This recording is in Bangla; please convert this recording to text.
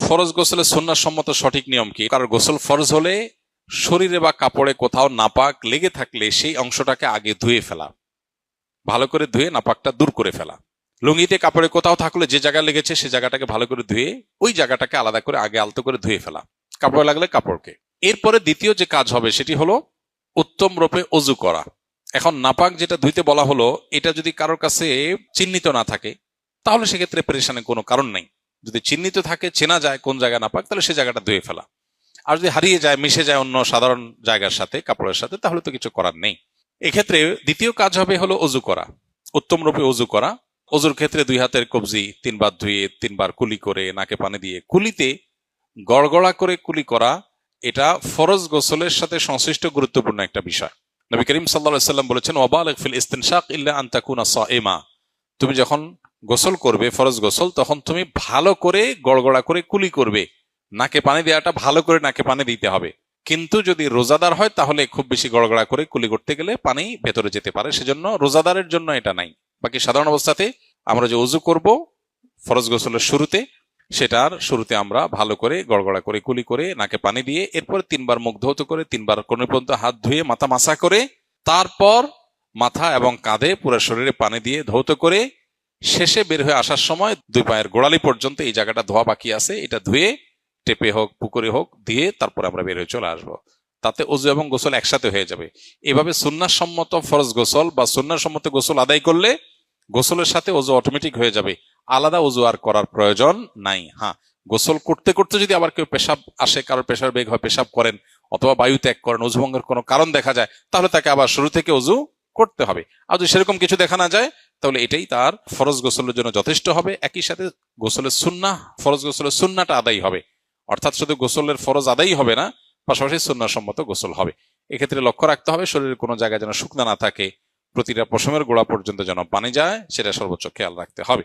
ফরজ গোসলের সুন্নাহ সম্মত সঠিক নিয়ম কি? কারণ গোসল ফরজ হলে শরীরে বা কাপড়ে কোথাও নাপাক লেগে থাকলে সেই অংশটাকে আগে ধুয়ে ফেলা, ভালো করে ধুয়ে নাপাকটা দূর করে ফেলা। লুঙ্গিতে কাপড়ে কোথাও থাকলে যে জায়গা লেগেছে সে জায়গাটাকে ভালো করে ধুয়ে ওই জায়গাটাকে আলাদা করে আগে আলতো করে ধুয়ে ফেলা, কাপড়ে লাগলে কাপড়কে। এরপরে দ্বিতীয় যে কাজ হবে সেটি হলো উত্তম রূপে অজু করা। এখন নাপাক যেটা ধুইতে বলা হলো, এটা যদি কারোর কাছে চিহ্নিত না থাকে তাহলে সেক্ষেত্রে পেরেশানের কোনো কারণ নেই। যদি চিহ্নিত থাকে, চেনা যায় কোন জায়গা নাপাক, তাহলে সে জায়গাটা ধুয়ে ফেলা। আর যদি হারিয়ে যায়, মিশে যায় অন্য সাধারণ জায়গার সাথে, কাপড়ের সাথে, তাহলে তো কিছু করার নেই। এক্ষেত্রে দ্বিতীয় কাজ হবে হলো অজু করা, উত্তম রূপে অজু করা। অজুর ক্ষেত্রে 2 হাতের কবজি 3 বার ধুয়ে 3 বার কুলি করে নাকে পানি দিয়ে, কুলিতে গড়গড়া করে কুলি করা, এটা ফরজ গোসলের সাথে সংশ্লিষ্ট গুরুত্বপূর্ণ একটা বিষয়। নবী করিম সাল্লাল্লাহু আলাইহি ওয়াসাল্লাম বলেছেন, ওয়াবালিগ ফিল ইস্তিনশাক ইল্লা আন তাকুনা সাইমা। তুমি যখন গোসল করবে ফরজ গোসল, তখন তুমি ভালো করে গড়গড়া করে কুলি করবে। নাকে পানি দেওয়াটা ভালো করে নাকে পানি দিতে হবে। কিন্তু যদি রোজাদার হয় তাহলে খুব বেশি গড়গড়া করে কুলি করতে গেলে পানি ভেতরে যেতে পারে, সেজন্য রোজাদারের জন্য এটা নাই। বাকি সাধারণ অবস্থাতে আমরা যে ওযু করব ফরজ গোসলের শুরুতে, সেটার শুরুতে আমরা ভালো করে গড়গড়া করে কুলি করে নাকে পানি দিয়ে, এরপর 3 বার মুখ ধৌত করে 3 বার কোন পর্যন্ত হাত ধুয়ে মাথা মাসা করে, তারপর মাথা এবং কাঁধে পুরো শরীরে পানি দিয়ে ধৌত করে, শেষে বের হয়ে আসার সময় 2 পায়ের গোড়ালি পর্যন্ত এই জায়গাটা ধোয়া বাকি আছে, এটা ধুয়ে টেপে হোক পুকুরে হোক দিয়ে তারপর আমরা বের হয়ে চলে আসবো। তাতে ওযু এবং গোসল একসাথে হয়ে যাবে। এভাবে সুন্নাহ সম্মত ফরজ গোসল বা সুন্নাহ সম্মত গোসল আদায় করলে গোসলের সাথে ওযু অটোমেটিক হয়ে যাবে, আলাদা ওযু আর করার প্রয়োজন নাই। হ্যাঁ, গোসল করতে করতে যদি আবার কেউ পেশাব আসে, কারোর পেশার বেগ হয়, পেশাব করেন অথবা বায়ু ত্যাগ করেন, ওযু ভঙ্গের কোনো কারণ দেখা যায়, তাহলে তাকে আবার শুরু থেকে ওযু করতে হবে। আর যদি সেরকম কিছু দেখা না যায় তাহলে এটাই তার ফরজ গোসলের জন্য যথেষ্ট হবে। একই সাথে গোসলের সুন্নাহ, ফরজ গোসলের সুন্নাহটা আদায় হবে, অর্থাৎ শুধু গোসলের ফরজ আদায় হবে না, পাশাপাশি সুন্নাহ সম্মত গোসল হবে। এক্ষেত্রে লক্ষ্য রাখতে হবে শরীরের কোনো জায়গায় যেন শুকনা না থাকে, প্রতিটা পশমের গোড়া পর্যন্ত যেন পানি যায়, সেটা সর্বোচ্চ খেয়াল রাখতে হবে।